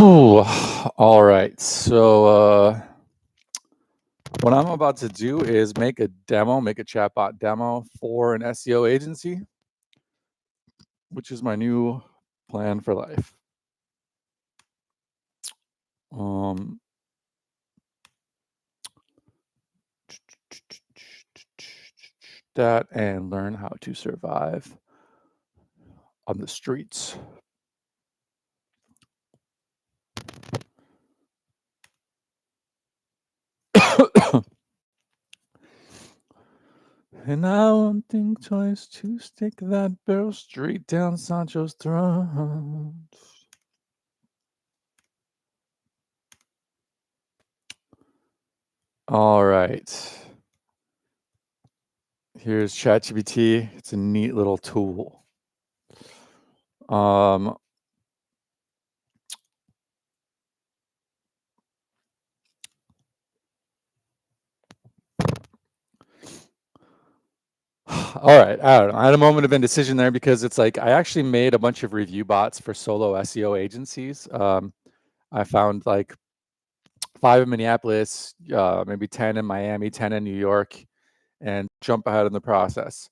All right. So what I'm about to do is make a chatbot demo for an SEO agency, which is my new plan for life. That and learn how to survive on the streets. And I won't think twice to stick that barrel straight down Sancho's throat. All right. Here's ChatGPT. It's a neat little tool. All right. I don't know. I had a moment of indecision there because it's like I actually made a bunch of review bots for solo SEO agencies. I found like 5 in Minneapolis, maybe 10 in Miami, 10 in New York, and jump ahead in the process.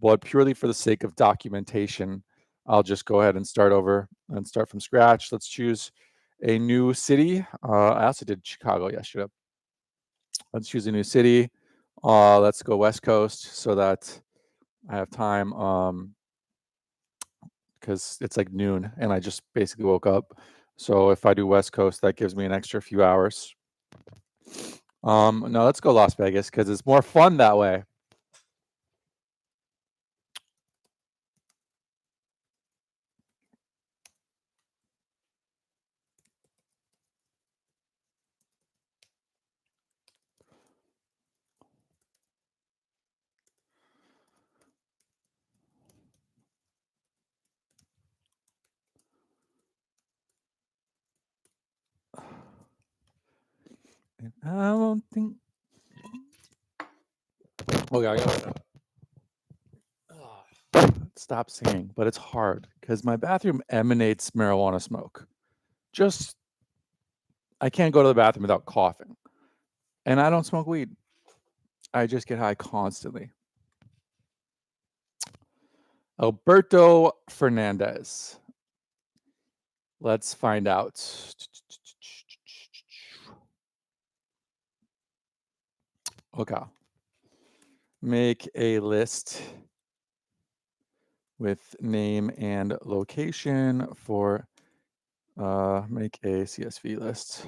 But purely for the sake of documentation, I'll just go ahead and start over and start from scratch. Let's choose a new city. I also did Chicago yesterday. Let's choose a new city. Let's go West Coast so that I have time because it's like noon and I just basically woke up. So if I do West Coast, that gives me an extra few hours. No, let's go Las Vegas because it's more fun that way. And I won't think. Okay, I gotta stop singing, but it's hard because my bathroom emanates marijuana smoke. Just I can't go to the bathroom without coughing, and I don't smoke weed. I just get high constantly. Alberto Fernandez. Let's find out. Okay. Make a list with name and location for make a CSV list.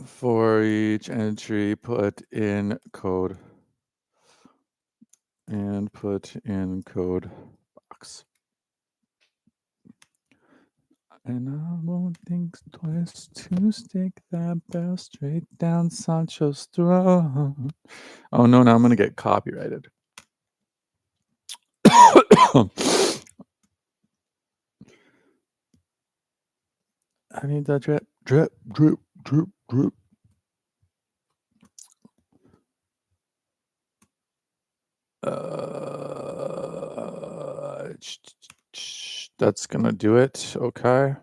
For each entry, put in code and put in code box. And I won't think twice to stick that bell straight down Sancho's throat. Oh no, now I'm gonna get copyrighted. I need that drip, drip, drip, drip, drip. That's gonna do it. Okay.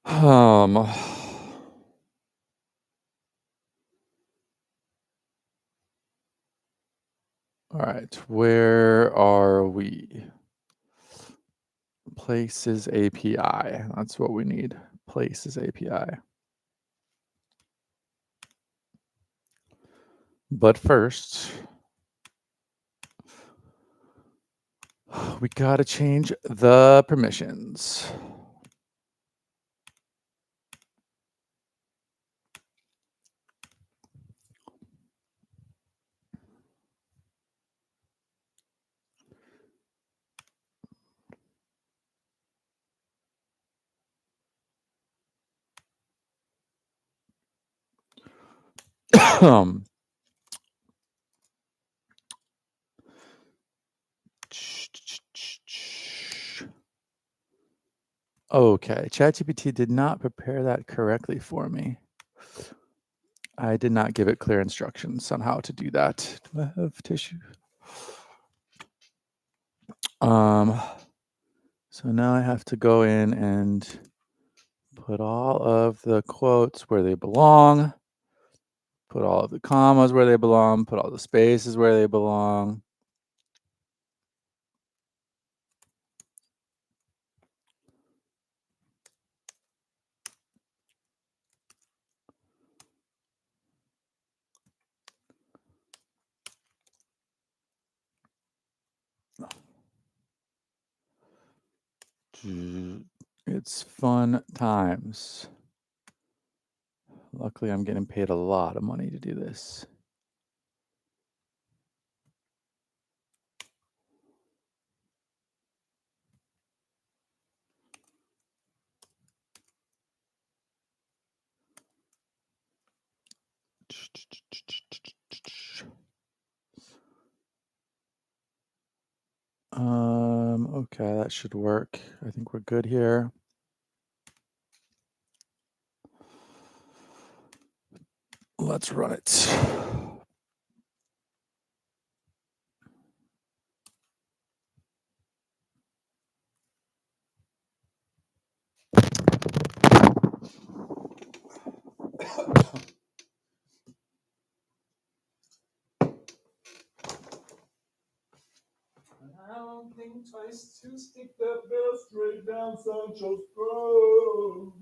All right, where are we? Places API. That's what we need. Places API. But first, we gotta change the permissions. Okay, ChatGPT did not prepare that correctly for me. I did not give it clear instructions on how to do that. Do I have tissue? So now I have to go in and put all of the quotes where they belong, put all of the commas where they belong, put all the spaces where they belong. It's fun times. Luckily, I'm getting paid a lot of money to do this. Okay, that should work. I think we're good here. Let's run it. I don't think twice to stick that bell straight down Sancho's throat.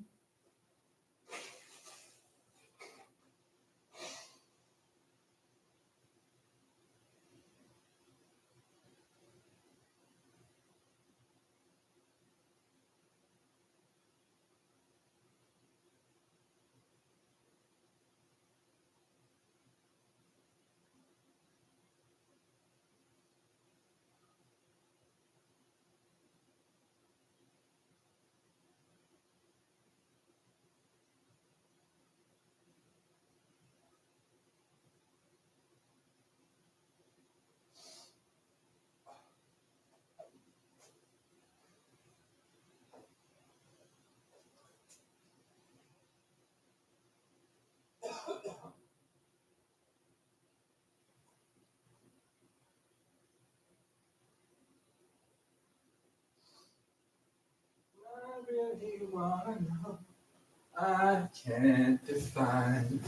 I really wanna know. I can't define.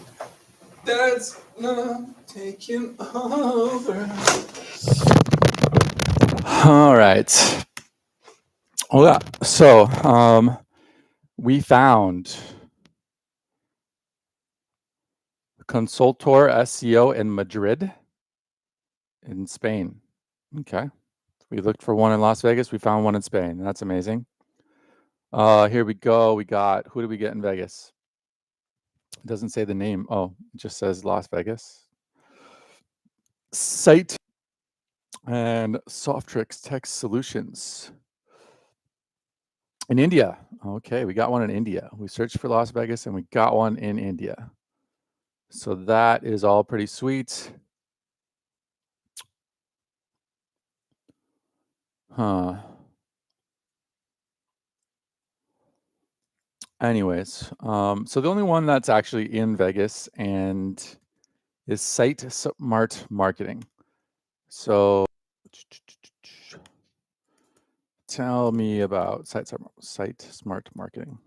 That's not taking over. All right. Well, yeah. So, we found Consultor SEO in Madrid, in Spain. Okay. We looked for one in Las Vegas. We found one in Spain. That's amazing. Here we go. We got, who did we get in Vegas? It doesn't say the name. Oh, it just says Las Vegas. Site and Softrix Text Solutions. In India. Okay, we got one in India. We searched for Las Vegas and we got one in India. So that is all pretty sweet. Huh. Anyways, so the only one that's actually in Vegas and is Site Smart Marketing. So tell me about Site Smart Marketing.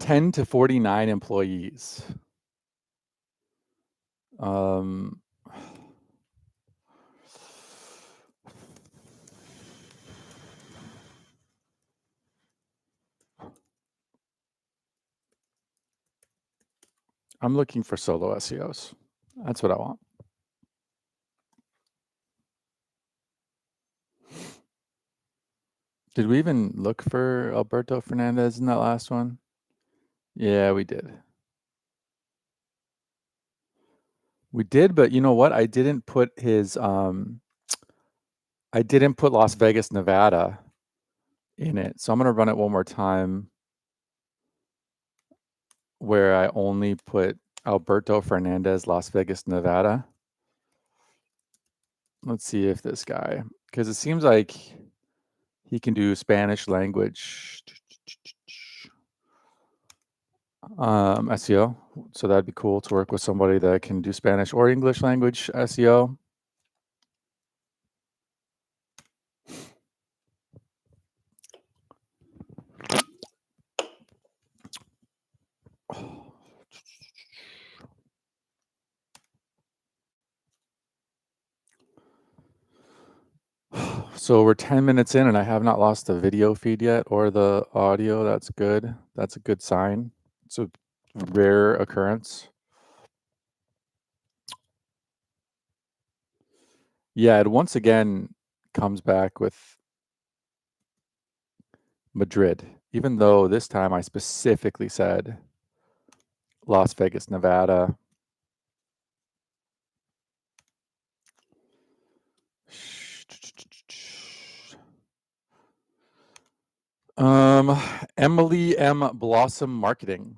10 to 49 employees. I'm looking for solo SEOs. That's what I want. Did we even look for Alberto Fernandez in that last one? Yeah, we did. We did, but you know what? I didn't put his I didn't put Las Vegas, Nevada in it. So I'm going to run it one more time where I only put Alberto Fernandez, Las Vegas, Nevada. Let's see if this guy, because it seems like he can do Spanish language SEO. So that'd be cool to work with somebody that can do Spanish or English language SEO. So we're 10 minutes in and I have not lost the video feed yet or the audio. That's good. That's a good sign. It's a rare occurrence. Yeah, it once again comes back with Madrid, even though this time I specifically said Las Vegas, Nevada. Emily M. Blossom Marketing.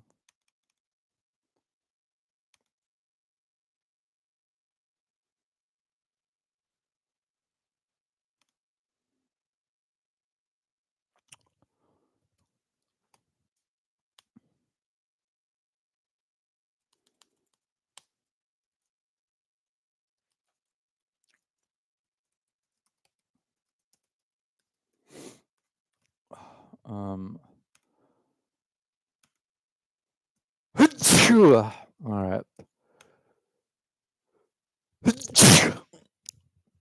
All right.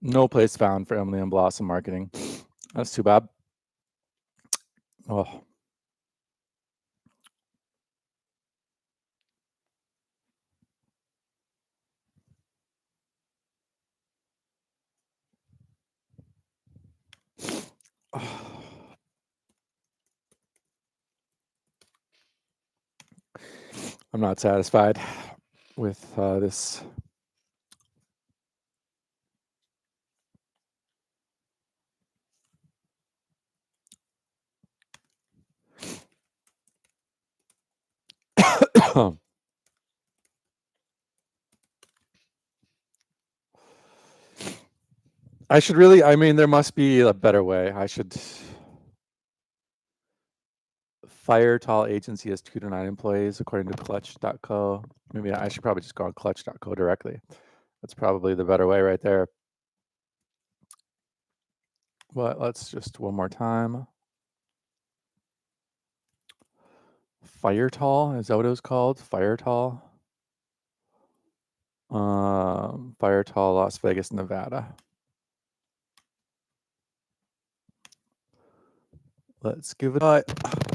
No place found for Emily and Blossom Marketing. That's too bad. Oh. I'm not satisfied with this. I should really, I mean, there must be a better way. I should. Fire Tall Agency has 2 to 9 employees, according to Clutch.co. Maybe I should probably just go on Clutch.co directly. That's probably the better way right there. But let's just one more time. Fire Tall, is that what it was called? Fire Tall? Fire Tall, Las Vegas, Nevada. Let's give it a try.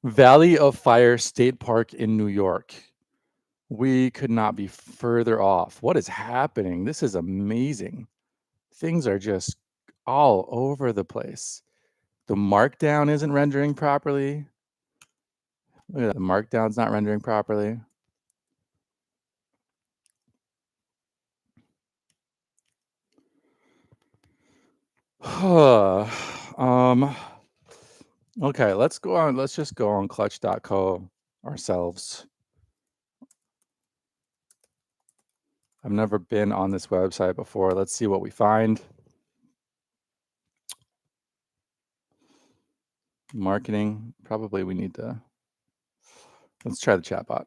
Valley of Fire State Park in New York. We could not be further off. What is happening? This is amazing. Things are just all over the place. The markdown isn't rendering properly. Look at that. The markdown's not rendering properly. Okay, let's go on. Let's just go on clutch.co ourselves. I've never been on this website before. Let's see what we find. Marketing. Probably we need to. Let's try the chatbot.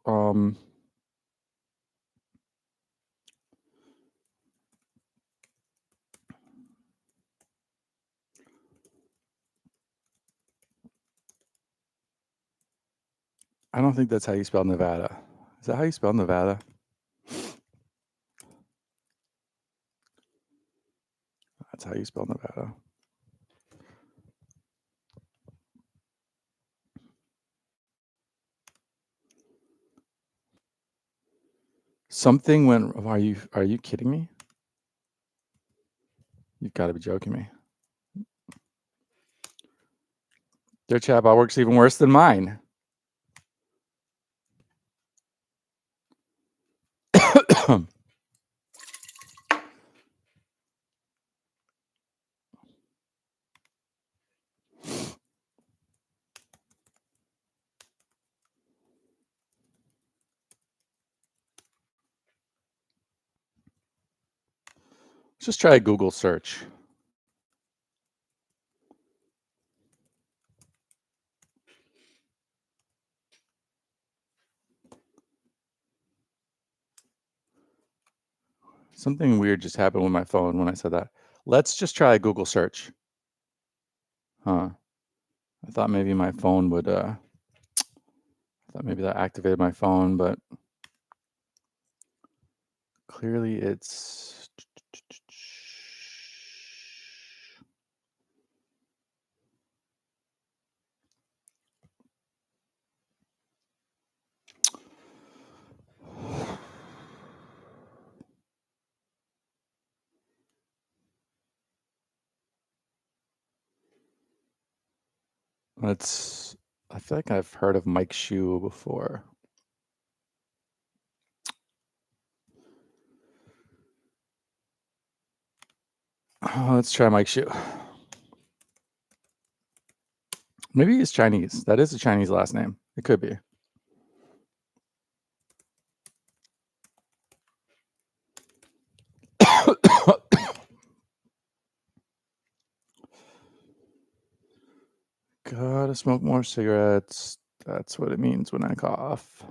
I don't think that's how you spell Nevada. Is that how you spell Nevada? That's how you spell Nevada. Something went. Are you kidding me? You've got to be joking me. Their chatbot works even worse than mine. Let's just try a Google search. Something weird just happened with my phone when I said that. Let's just try a Google search. Huh. I thought maybe my phone would, I thought maybe that activated my phone, but clearly it's. I feel like I've heard of Mike Shue before. Let's try Mike Shue. Maybe he's Chinese. That is a Chinese last name. It could be. Gotta smoke more cigarettes. That's what it means when I cough.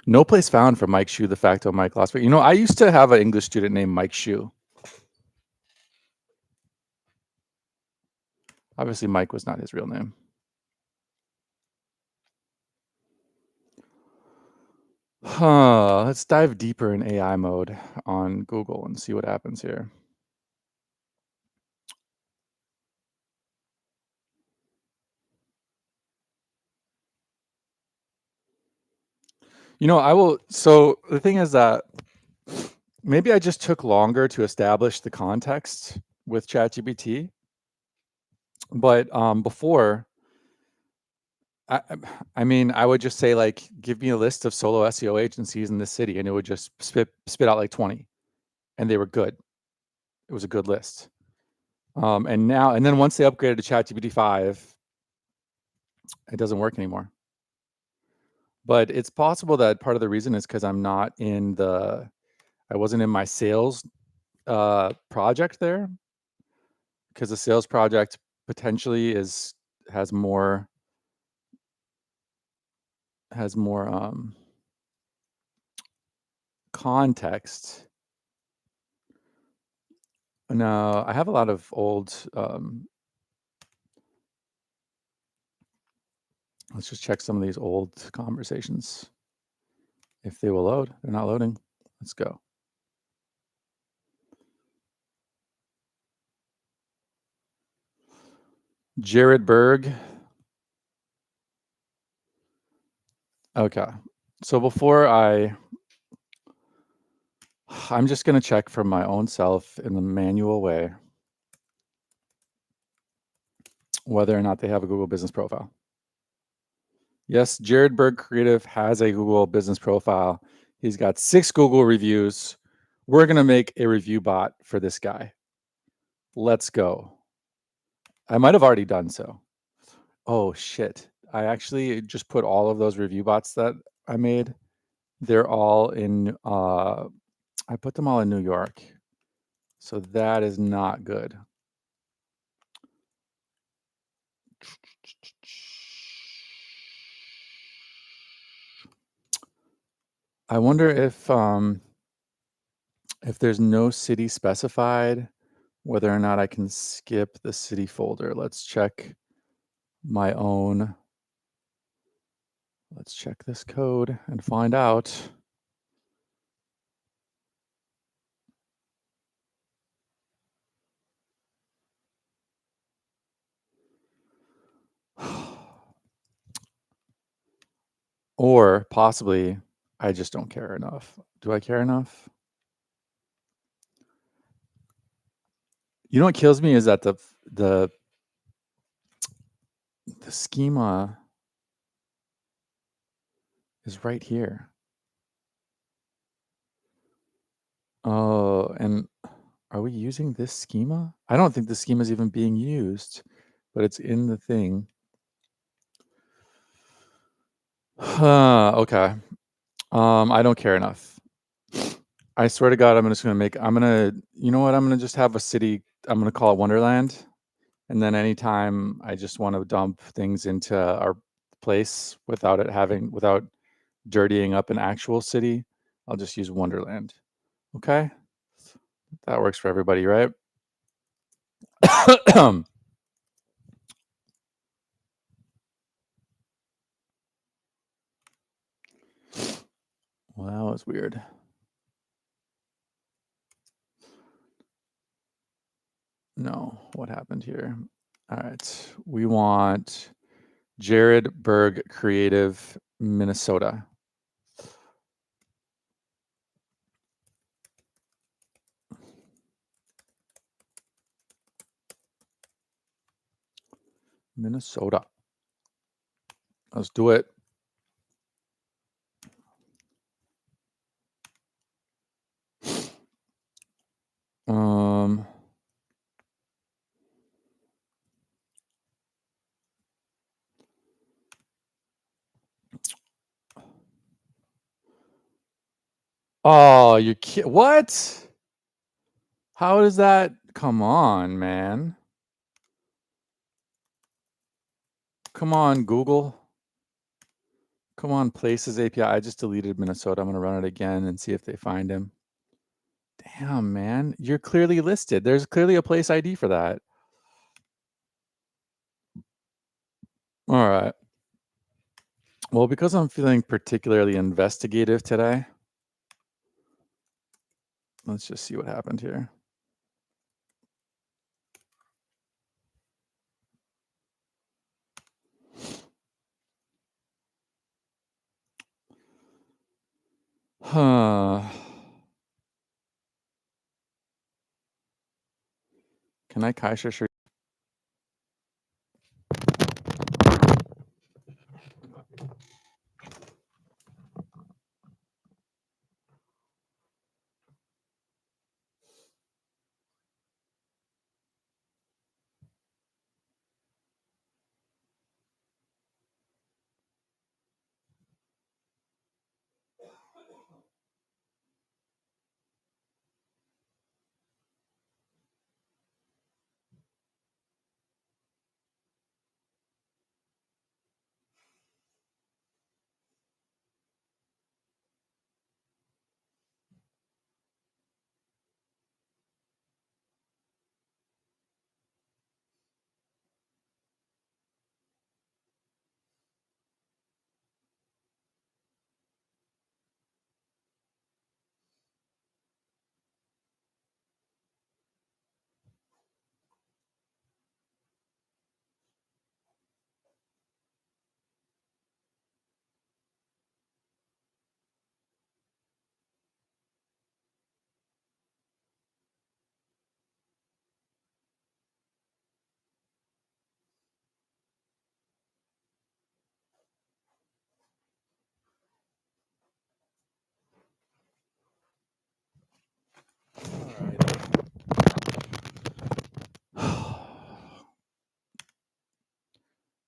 No place found for Mike Shue, the facto Mike lost. But I used to have an English student named Mike Shue. Obviously, Mike was not his real name. Let's dive deeper in AI mode on Google and see what happens here. I will. So the thing is that maybe I just took longer to establish the context with ChatGPT. But before, I mean, I would just say, like, give me a list of solo SEO agencies in this city, and it would just spit out like 20, and they were good. It was a good list. And then once they upgraded to ChatGPT 5, it doesn't work anymore. But it's possible that part of the reason is because I wasn't in my sales project there, because the sales project potentially has more context. No, I have a lot of old. Let's just check some of these old conversations. If they will load, they're not loading. Let's go. Jared Berg. Okay. So I'm just going to check for my own self in the manual way whether or not they have a Google business profile. Yes, Jared Berg Creative has a Google business profile. He's got 6 Google reviews. We're going to make a review bot for this guy. Let's go. I might have already done so. Oh, shit. I actually just put all of those review bots that I made. They're all in, I put them all in New York. So that is not good. I wonder if there's no city specified, whether or not I can skip the city folder. My own let's check this code and find out. Or possibly I just don't care enough. Do I care enough? You know what kills me is that the schema is right here. Oh, and are we using this schema? I don't think the schema is even being used, but it's in the thing. Okay. I don't care enough. I swear to God, you know what? I'm gonna just have a city. I'm gonna call it Wonderland. And then anytime I just want to dump things into our place without dirtying up an actual city, I'll just use Wonderland. Okay? That works for everybody, right? Well, that was weird. No, what happened here? All right. We want Jared Berg Creative, Minnesota. Minnesota. Let's do it. Um, oh, what? How does that? Come on, man. Come on, Google. Come on, Places API. I just deleted Minnesota. I'm going to run it again and see if they find him. Damn, man. You're clearly listed. There's clearly a place ID for that. All right. Well, because I'm feeling particularly investigative today, let's just see what happened here. Huh. Can I Kaisha?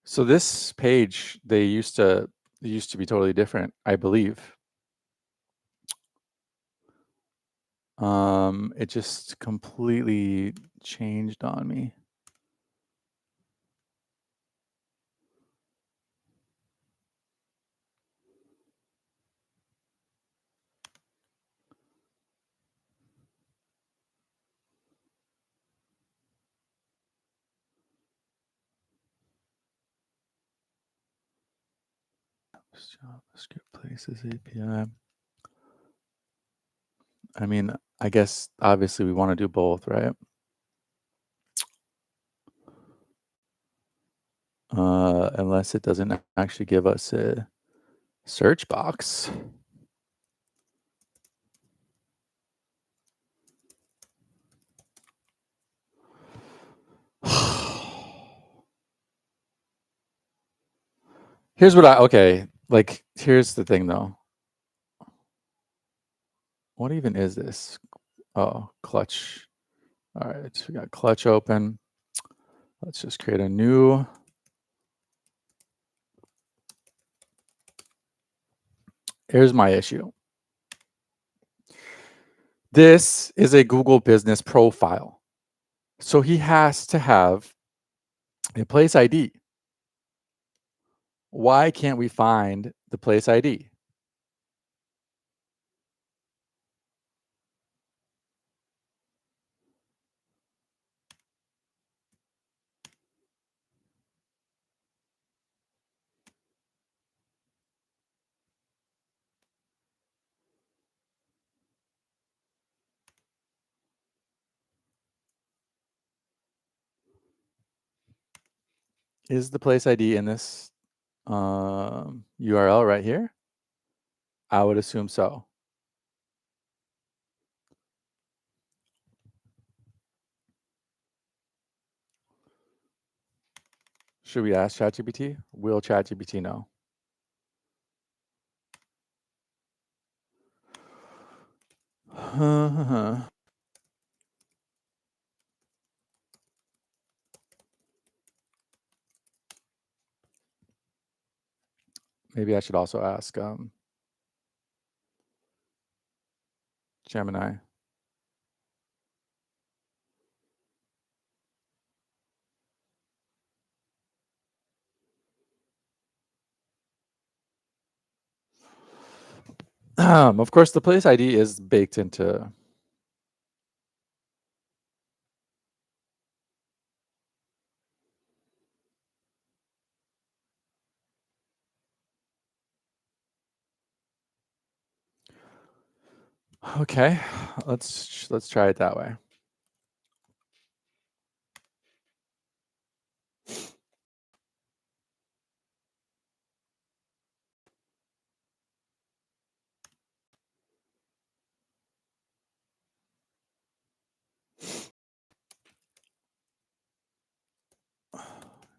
So this page, they used to be totally different, I believe. It just completely changed on me. JavaScript places API. I mean, I guess obviously we want to do both, right? Unless it doesn't actually give us a search box. Here's what okay, like, here's the thing though. What even is this? Oh, clutch. All right, so we got clutch open. Let's just create a new. Here's my issue. This is a Google business profile. So he has to have a place ID. Why can't we find the place ID? Is the place ID in this URL right here? I would assume so. Should we ask ChatGPT? Will ChatGPT know? Maybe I should also ask Gemini. Of course, the place ID is baked into. Okay, let's try it that way.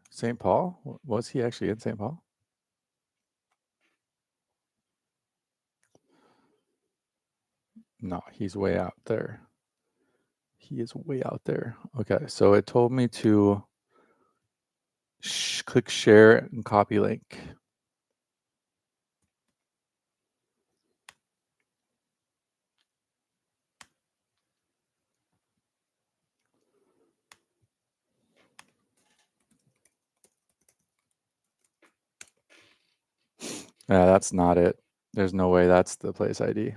St. Paul? Was he actually in St. Paul? No, he's way out there. He is way out there. Okay, so it told me to click share and copy link. Yeah, that's not it. There's no way that's the place ID.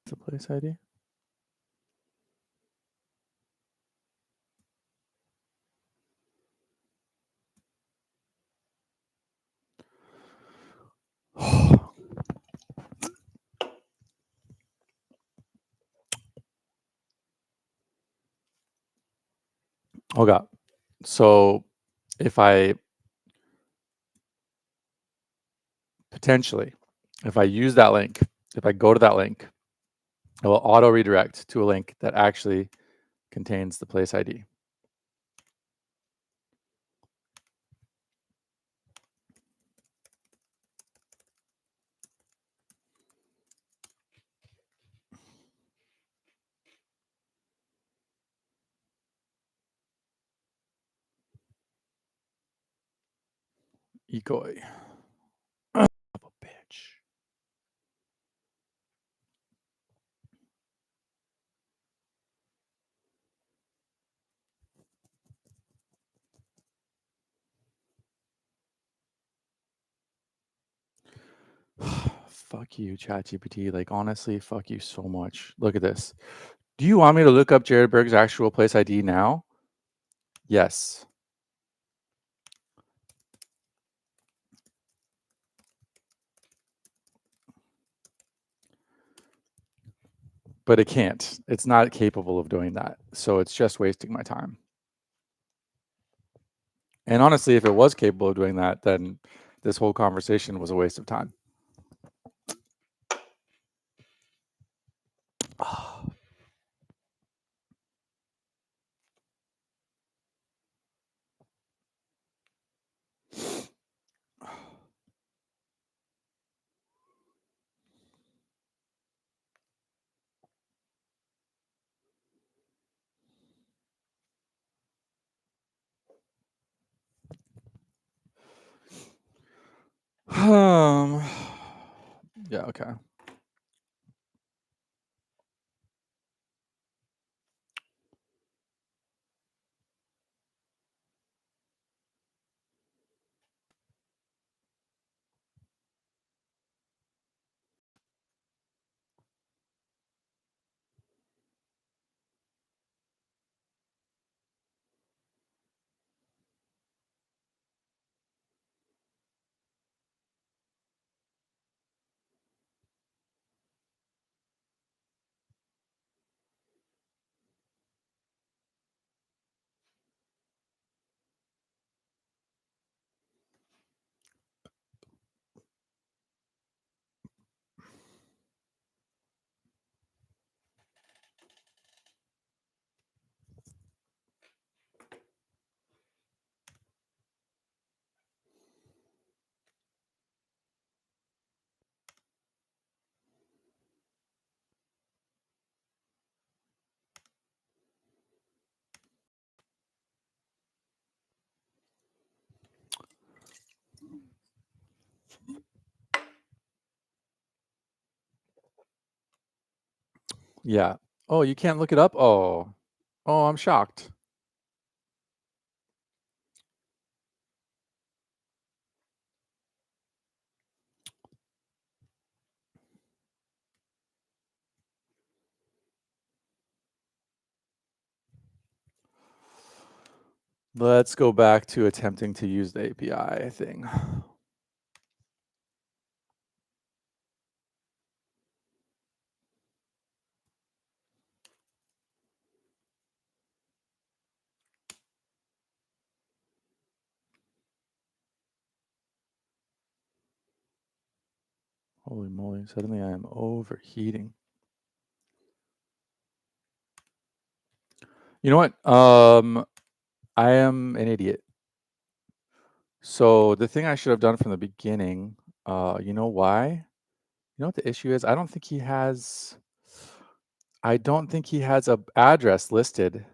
The place ID? Okay. So if I potentially, if I use that link, if I go to that link, it will auto redirect to a link that actually contains the place ID. Ecoy. Son of a bitch. Fuck you, ChatGPT. Like, honestly, fuck you so much. Look at this. Do you want me to look up Jared Berg's actual place ID now? Yes. But it can't. It's not capable of doing that. So it's just wasting my time. And honestly, if it was capable of doing that, then this whole conversation was a waste of time. Um, yeah, okay. Yeah. Oh, you can't look it up? Oh. Oh, I'm shocked. Let's go back to attempting to use the API thing. Holy moly, suddenly I am overheating. You know what? I am an idiot. So the thing I should have done from the beginning, you know why? You know what the issue is? I don't think he has a address listed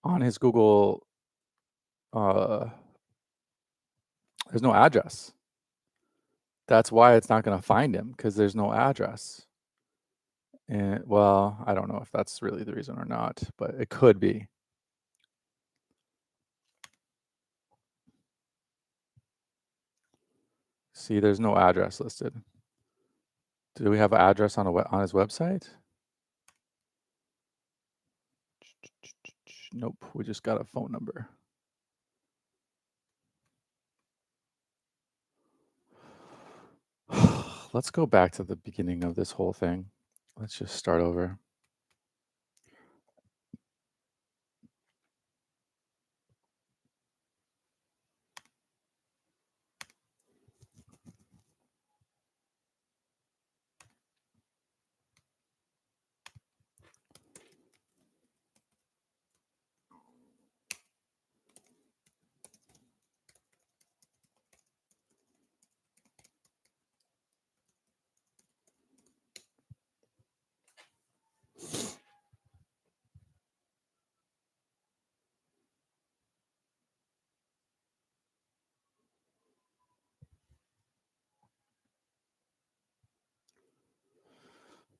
on his Google. Uh, there's no address. That's why it's not going to find him because there's no address. And well, I don't know if that's really the reason or not, but it could be. See, there's no address listed. Do we have an address on on his website? Nope, we just got a phone number. Let's go back to the beginning of this whole thing. Let's just start over.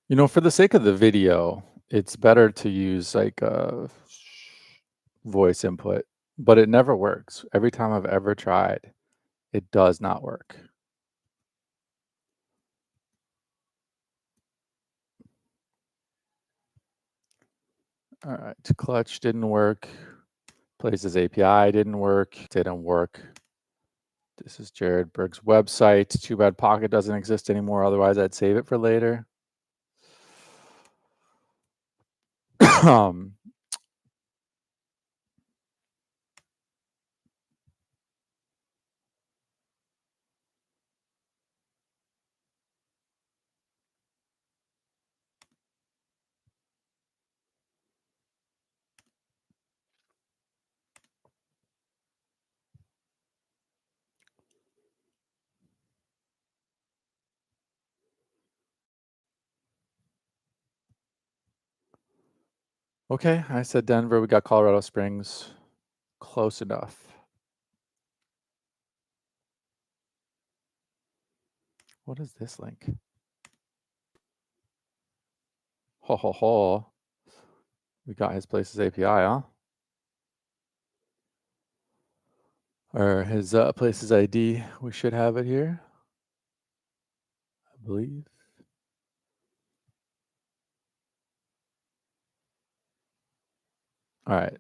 You know, for the sake of the video, it's better to use like a voice input, but it never works. Every time I've ever tried, it does not work. All right, Clutch didn't work. Places API didn't work. Didn't work. This is Jared Berg's website. Too bad Pocket doesn't exist anymore. Otherwise, I'd save it for later. Okay, I said Denver. We got Colorado Springs. Close enough. What is this link? Ho ho ho. We got his places API, huh? Or his places ID. We should have it here, I believe. All right.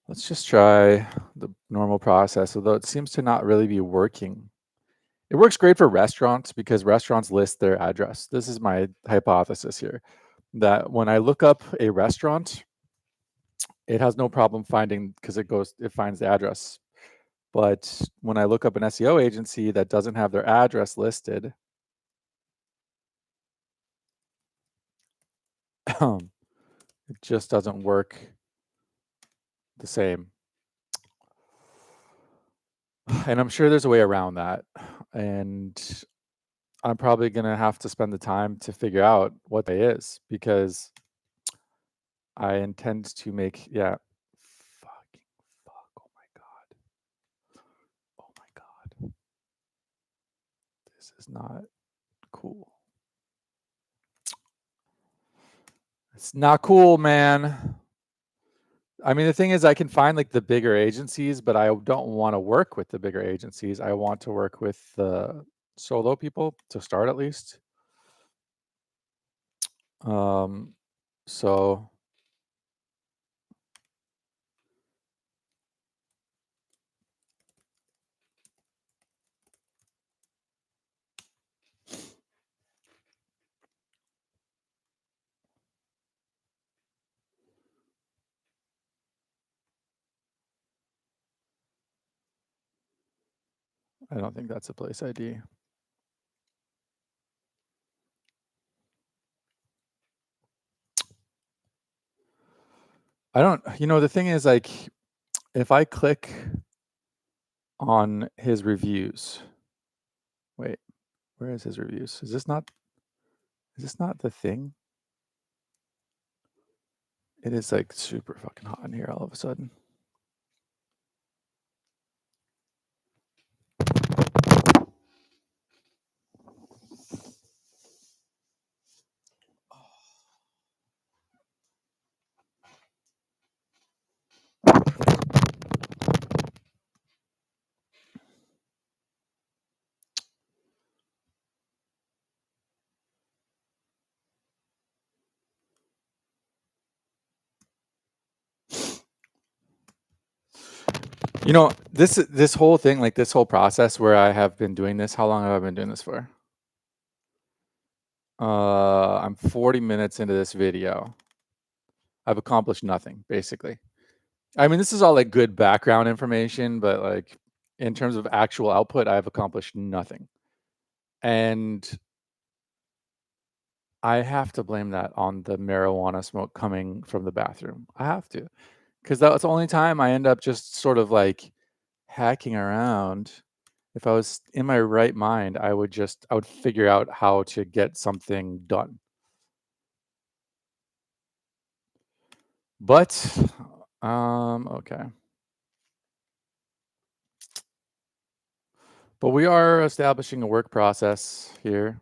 Let's just try the normal process, although it seems to not really be working. It works great for restaurants because restaurants list their address. This is my hypothesis here, that when I look up a restaurant, it has no problem finding because it finds the address. But when I look up an SEO agency that doesn't have their address listed, it just doesn't work the same. And I'm sure there's a way around that. And I'm probably going to have to spend the time to figure out what that is because I intend to make, yeah. Fucking fuck. Oh my God. Oh my God. This is not cool. It's not cool, man. I mean, the thing is, I can find like the bigger agencies, but I don't want to work with the bigger agencies. I want to work with the solo people to start at least. So I don't think that's a place ID. I don't, the thing is like, if I click on his reviews, wait, where is his reviews? Is this not the thing? It is like super fucking hot in here all of a sudden. This whole thing, like this whole process where I have been doing this, how long have I been doing this for? I'm 40 minutes into this video. I've accomplished nothing, basically. I mean, this is all like good background information, but like in terms of actual output, I've accomplished nothing. And I have to blame that on the marijuana smoke coming from the bathroom. I have to, because that's the only time I end up just sort of like hacking around. If I was in my right mind, I would figure out how to get something done. But, okay. But we are establishing a work process here.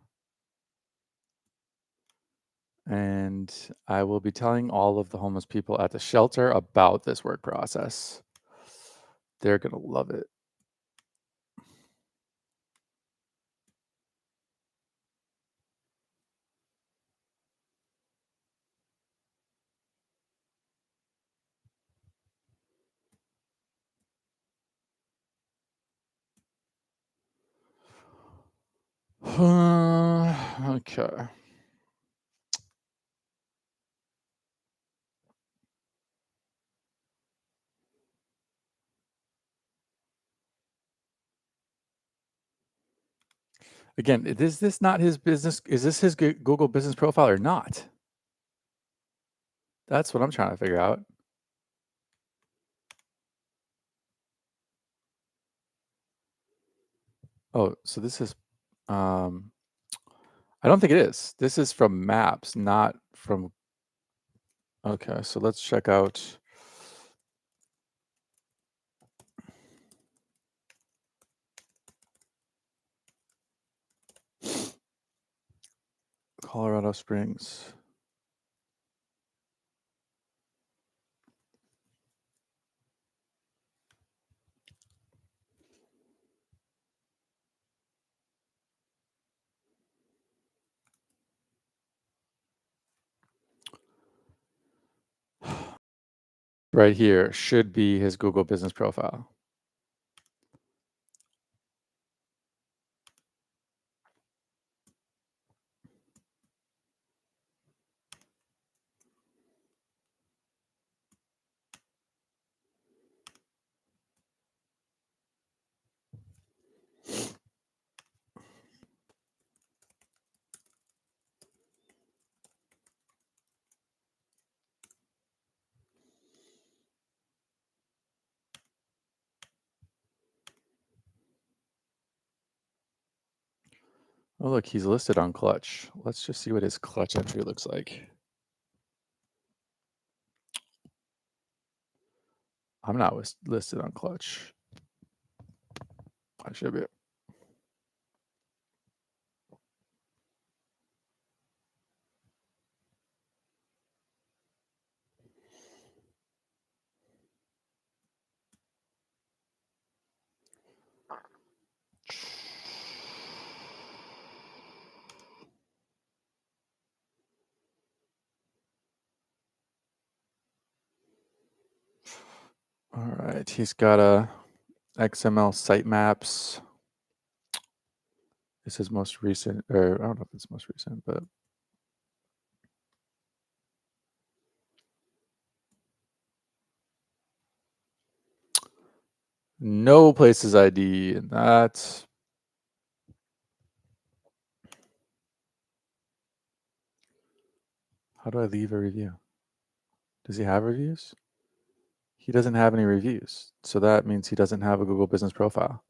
And I will be telling all of the homeless people at the shelter about this work process. They're going to love it. Okay. Again, is this not his business? Is this his Google business profile or not? That's what I'm trying to figure out. Oh, so this is, um, I don't think it is. This is from Maps, not from, okay, so let's check out. Colorado Springs. Right here should be his Google business profile. Oh, look, he's listed on Clutch. Let's just see what his Clutch entry looks like. I'm not listed on Clutch. I should be. All right, he's got a XML sitemaps. This is most recent, or I don't know if it's most recent, but no places ID in that. How do I leave a review? Does he have reviews? He doesn't have any reviews. So that means he doesn't have a Google business profile.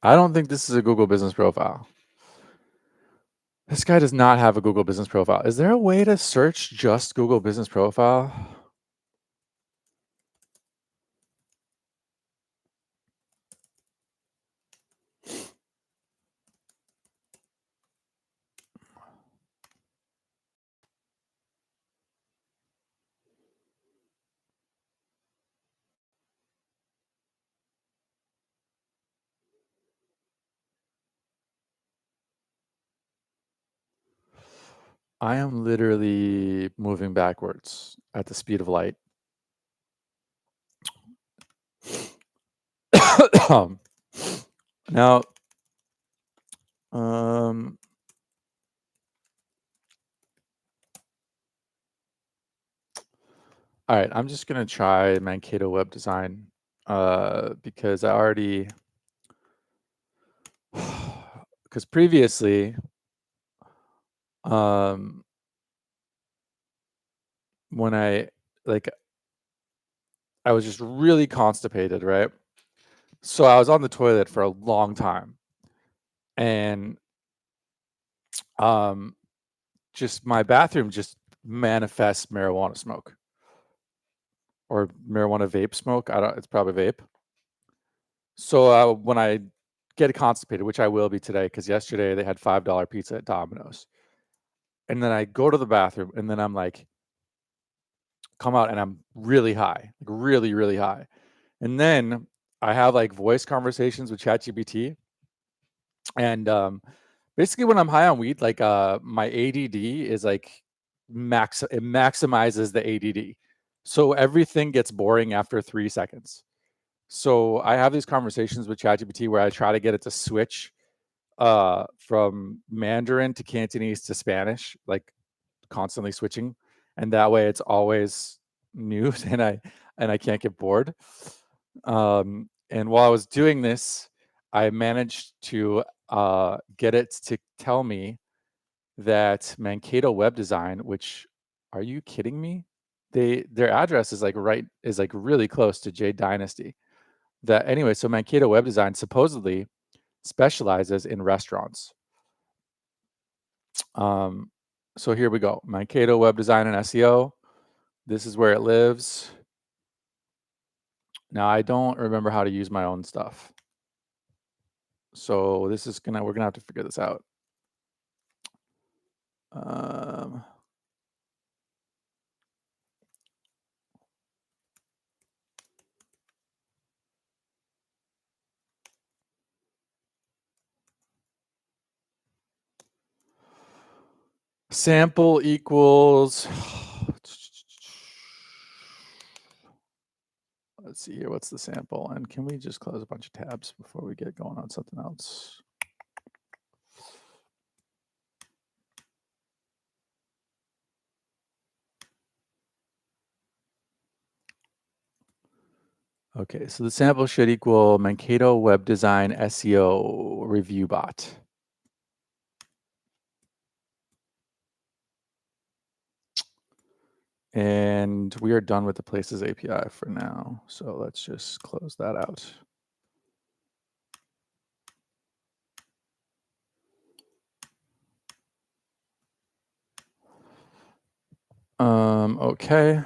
I don't think this is a Google business profile. This guy does not have a Google business profile. Is there a way to search just Google business profile? I am literally moving backwards at the speed of light. Now, all right, I'm just gonna try Mankato web design because I already, because previously, um, when like I was just really constipated, right? So I was on the toilet for a long time, and um, just my bathroom just manifests marijuana smoke or marijuana vape smoke. I don't. It's probably vape. So when I get constipated, which I will be today, because yesterday they had $5 pizza at Domino's, and then I go to the bathroom, and then I'm like, come out, and I'm really high, like really, really high, and then I have like voice conversations with ChatGPT, and basically when I'm high on weed, like my ADD is like it maximizes the ADD, so everything gets boring after 3 seconds. So I have these conversations with ChatGPT where I try to get it to switch from Mandarin to Cantonese to Spanish, like constantly switching, and that way it's always new and I can't get bored. And while I was doing this, I managed to get it to tell me that Mankato Web Design, which, are you kidding me? Their address is like really close to Jade Dynasty. That anyway, so Mankato Web Design supposedly specializes in restaurants. Um, so here we go. Mankato Web Design and SEO. This is where it lives. Now I don't remember how to use my own stuff. So we're gonna have to figure this out. Um, Sample equals, let's see here, what's the sample? And can we just close a bunch of tabs before we get going on something else? Okay, so the sample should equal Mankato Web Design SEO Review Bot. And we are done with the Places API for now. So let's just close that out. Okay.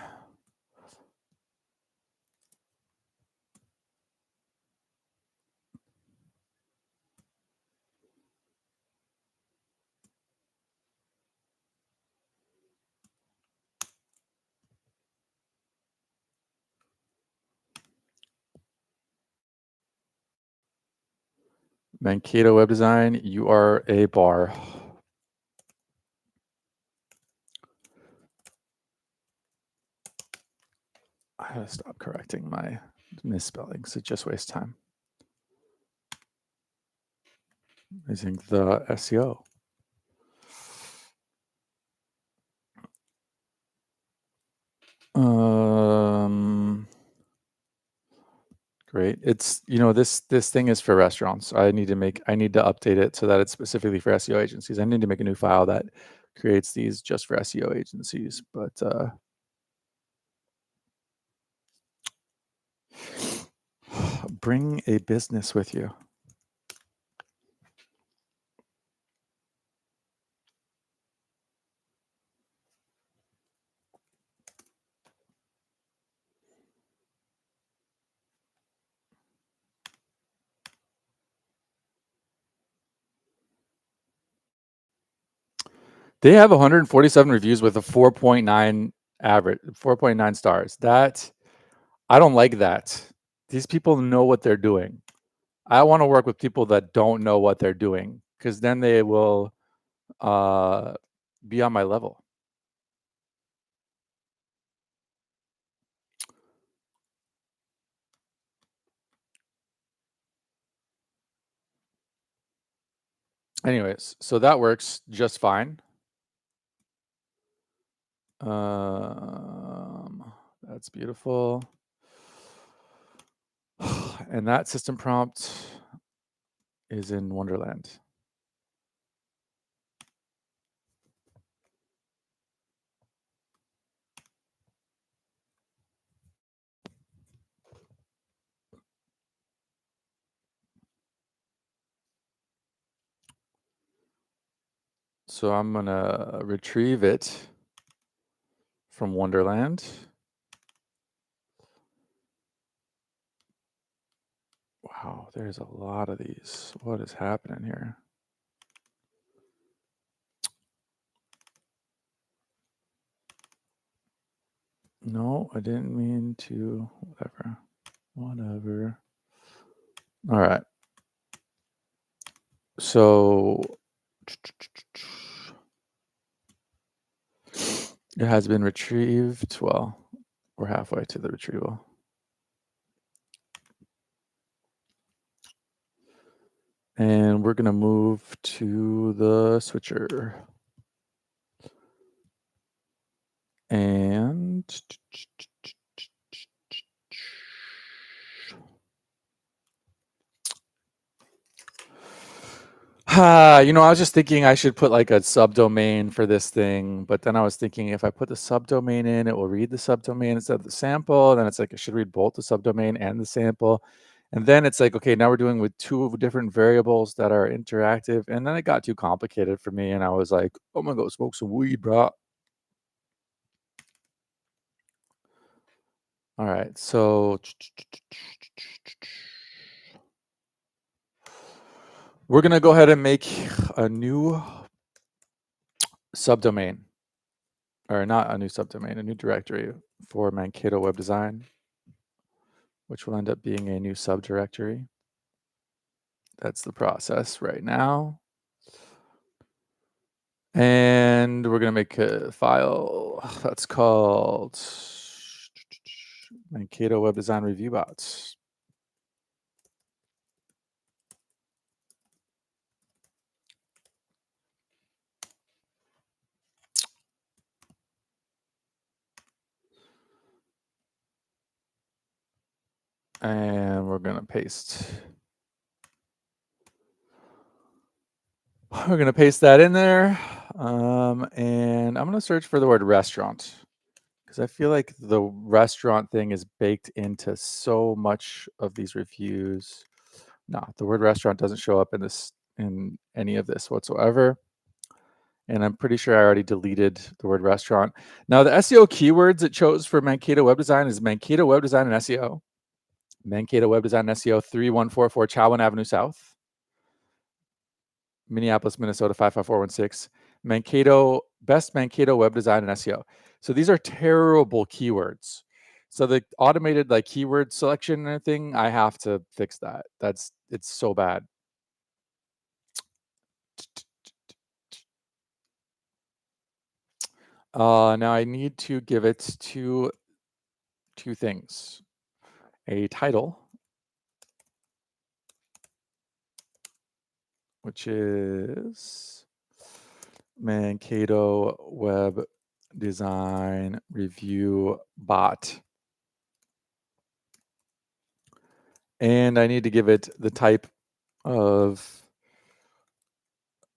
Mankato Web Design, you are a bar. I gotta stop correcting my misspellings. It just wastes time. Using the SEO. Great. It's, this thing is for restaurants. I need to update it so that it's specifically for SEO agencies. I need to make a new file that creates these just for SEO agencies, but bring a business with you. They have 147 reviews with a 4.9 average, 4.9 stars. I don't like that. These people know what they're doing. I want to work with people that don't know what they're doing, because then they will be on my level. Anyways, so that works just fine. That's beautiful. And that system prompt is in Wonderland. So I'm gonna retrieve it from Wonderland. Wow, there's a lot of these. What is happening here? No, I didn't mean to, whatever. All right. So it has been retrieved. Well, we're halfway to the retrieval. And we're going to move to the switcher. And I was just thinking I should put like a subdomain for this thing, but then I was thinking if I put the subdomain in, it will read the subdomain instead of the sample. Then it's like I should read both the subdomain and the sample. And then it's like, okay, now we're doing with two different variables that are interactive. And then it got too complicated for me. And I was like, oh my God, smoke some weed, bro. All right, so we're going to go ahead and make a new subdomain, or not a new subdomain, a new directory for Mankato Web Design, which will end up being a new subdirectory. That's the process right now. And we're going to make a file that's called Mankato Web Design Review Bots. And we're going to paste. We're going to paste that in there. And I'm going to search for the word restaurant, because I feel like the restaurant thing is baked into so much of these reviews. No, the word restaurant doesn't show up in any of this whatsoever. And I'm pretty sure I already deleted the word restaurant. Now, the SEO keywords it chose for Mankato Web Design is Mankato Web Design and SEO. Mankato Web Design and SEO 3144 Chowan Avenue South, Minneapolis, Minnesota 55416. Mankato, best Mankato Web Design and SEO. So these are terrible keywords. So the automated like keyword selection thing, I have to fix that. It's so bad. Now I need to give it two things. A title, which is Mankato Web Design Review Bot. And I need to give it the type of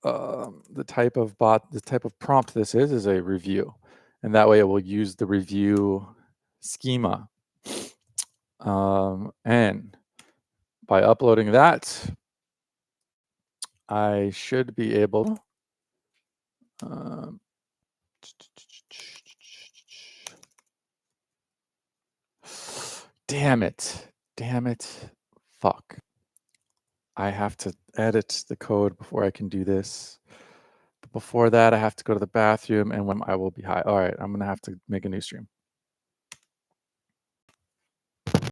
bot, the type of prompt this is a review. And that way it will use the review schema. And by uploading that, I should be able damn it, fuck. I have to edit the code before I can do this. But before that, I have to go to the bathroom, and when I will be high. All right, I'm gonna have to make a new stream.